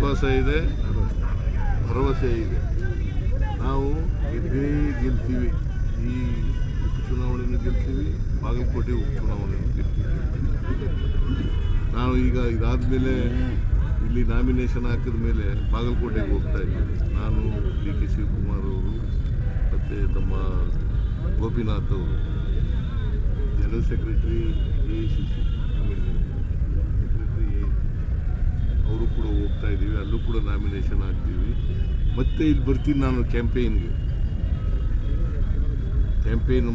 ವಿಶ್ವಾಸ ಇದೆ, ಭರವಸೆ ಇದೆ. ನಾವು ಗೆಲ್ತೀವಿ. ಈ ಉಪಚುನಾವಣೆಯನ್ನು ಗೆಲ್ತೀವಿ, ಬಾಗಲಕೋಟೆ ಉಪಚುನಾವಣೆಯನ್ನು ಗೆಲ್ತೀವಿ. ನಾವು ಈಗ ಇದಾದ ಮೇಲೆ ಇಲ್ಲಿ ನಾಮಿನೇಷನ್ ಹಾಕಿದ ಮೇಲೆ ಬಾಗಲಕೋಟೆಗೆ ಹೋಗ್ತಾ ಇದ್ದೀವಿ. ನಾನು ಡಿ ಕೆ ಶಿವಕುಮಾರ್ ಅವರು ಮತ್ತು ತಮ್ಮ ಗೋಪಿನಾಥ್ ಅವರು, ಜನರಲ್ ಸೆಕ್ರೆಟರಿ ACC ಸೆಕ್ರೆಟರಿ ಅವರು ಕೂಡ ಹೋಗ್ತಾ ಇದ್ದೀವಿ. ಅಲ್ಲೂ ಕೂಡ ನಾಮಿನೇಷನ್ ಹಾಕ್ತೀವಿ. ಮತ್ತೆ ಇಲ್ಲಿ ಬರ್ತೀನಿ ನಾನು ಕ್ಯಾಂಪೇನ್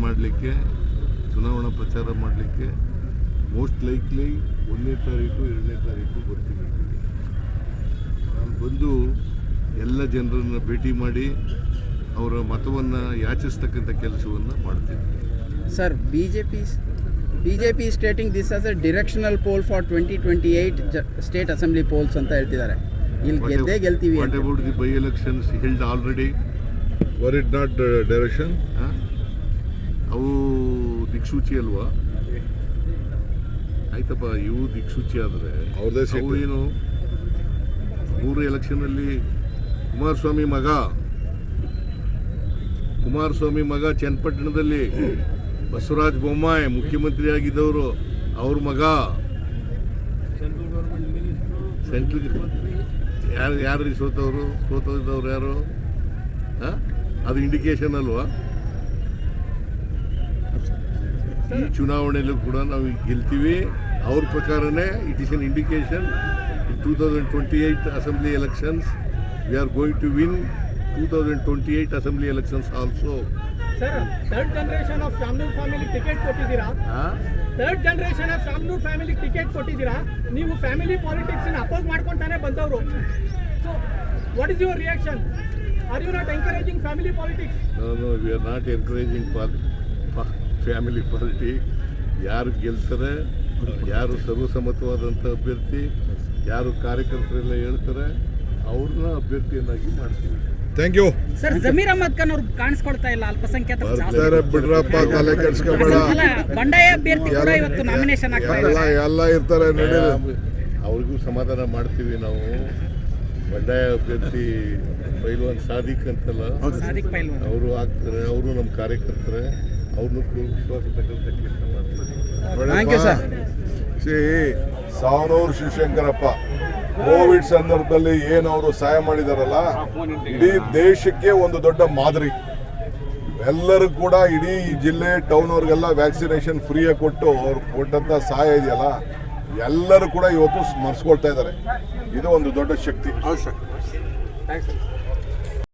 ಮಾಡಲಿಕ್ಕೆ, ಚುನಾವಣಾ ಪ್ರಚಾರ ಮಾಡಲಿಕ್ಕೆ. ಮೋಸ್ಟ್ ಲೈಕ್ಲಿ 1ನೇ ತಾರೀಕು 2ನೇ ತಾರೀಕು ಬರ್ತೀನಿ. ನಾನು ಬಂದು ಎಲ್ಲ ಜನರನ್ನು ಭೇಟಿ ಮಾಡಿ ಅವರ ಮತವನ್ನು ಯಾಚಿಸ್ತಕ್ಕಂಥ ಕೆಲಸವನ್ನು ಮಾಡ್ತೀನಿ. Sir, BJP stating this as a directional poll for 2028 state assembly polls ಅಂತ ಹೇಳ್ತಿದ್ದಾರೆ. ಇಲ್ಲಿ ಗೆಲ್ತೀವಿ. What about the by elections held already? Were it not direction? ಅವು ದಿಕ್ಸೂಚಿ ಅಲ್ವಾ? ಆಯ್ತಪ್ಪ, ಇವು ದಿಕ್ಸೂಚಿ ಆದರೆ ಅವು ಏನು? 3 ಎಲೆಕ್ಷನಲ್ಲಿ ಕುಮಾರಸ್ವಾಮಿ ಮಗ ಚನ್ನಪಟ್ಟಣದಲ್ಲಿ ಬಸವರಾಜ ಬೊಮ್ಮಾಯಿ ಮುಖ್ಯಮಂತ್ರಿ ಆಗಿದ್ದವರು, ಅವ್ರ ಮಗ ಸೆಂಟ್ರಲ್ ಯಾರು ಸೋತವ್ರು ಯಾರು? ಅದು ಇಂಡಿಕೇಶನ್ ಅಲ್ವಾ? ಈ ಚುನಾವಣೆಯಲ್ಲೂ ಕೂಡ ನಾವು ಗೆಲ್ತೀವಿ. ಅವ್ರ ಪ್ರಕಾರನೇ it is an indication. 2028 assembly elections we are going to win 2028 assembly elections also. Sir, third generation of Shamanur family ticket ಕೊಟ್ಟಿದ್ದೀರಾ. ನೀವು ಫ್ಯಾಮಿಲಿ ಪಾಲಿಟಿಕ್ಸ್ ಅಪೋಸ್ ಮಾಡ್ಕೊಂತಾನೆ ಬಂದವರು. So what is your reaction? Are you not encouraging family politics? No, we are not encouraging family politics. ಯಾರು ಗೆಲ್ತಾರೆ, ಯಾರು ಸರ್ವಸಮ್ಮತವಾದಂಥ ಅಭ್ಯರ್ಥಿ, ಯಾರು ಕಾರ್ಯಕರ್ತರೆಲ್ಲ ಹೇಳ್ತಾರೆ, ಅವ್ರನ್ನ ಅಭ್ಯರ್ಥಿಯನ್ನಾಗಿ ಮಾಡ್ತೀವಿ. Thank you sir. Zameer Ahmed Khan ಅವ್ರು ಕಾಣಿಸ್ಕೊಳ್ತಾ ಇಲ್ಲ, ಅಲ್ಪಸಂಖ್ಯಾತ ಬಿಡ್ರಪ್ಪ, ತಲೆ ಕೆಡಿಸ್ಕೊಬೇಡ. ಬಂಡಾಯ ಅಭ್ಯರ್ಥಿ ಕೂಡ ಇವತ್ತು ನಾಮಿನೇಷನ್ ಎಲ್ಲ ಇರ್ತಾರೆ, ಅವ್ರಿಗೂ ಸಮಾಧಾನ ಮಾಡ್ತೀವಿ ನಾವು. ಬಂಡಾಯ ಅಭ್ಯರ್ಥಿ ಪೈಲ್ವಾನ್ ಸಾದಿಕ್ ಅಂತಲ್ಲ, ಅವರು ಆಗ್ತಾರೆ, ಅವರು ನಮ್ಮ ಕಾರ್ಯಕರ್ತರೆ, ಅವ್ರನ್ನೂ ವಿಶ್ವಾಸ ತಕ್ಕಂಥ ಕೆಲಸ ಮಾಡ್ತೀವಿ. ಸಾವನೂರು ಶಿವಶಂಕರಪ್ಪ ಕೋವಿಡ್ ಸಂದರ್ಭದಲ್ಲಿ ಏನು ಅವರು ಸಹಾಯ ಮಾಡಿದಾರಲ್ಲ, ಇಡೀ ದೇಶಕ್ಕೆ ಒಂದು ದೊಡ್ಡ ಮಾದರಿ. ಎಲ್ಲರೂ ಕೂಡ ಇಡೀ ಜಿಲ್ಲೆ ಟೌನ್ ಅವ್ರಿಗೆಲ್ಲ ವ್ಯಾಕ್ಸಿನೇಷನ್ ಫ್ರೀಯಾಗಿ ಕೊಟ್ಟು ಅವ್ರು ಕೊಟ್ಟಂತ ಸಹಾಯ ಇದೆಯಲ್ಲ, ಎಲ್ಲರೂ ಕೂಡ ಇವತ್ತು ಸ್ಮರಿಸ್ಕೊಳ್ತಾ ಇದ್ದಾರೆ. ಇದು ಒಂದು ದೊಡ್ಡ ಶಕ್ತಿ. Thanks sir.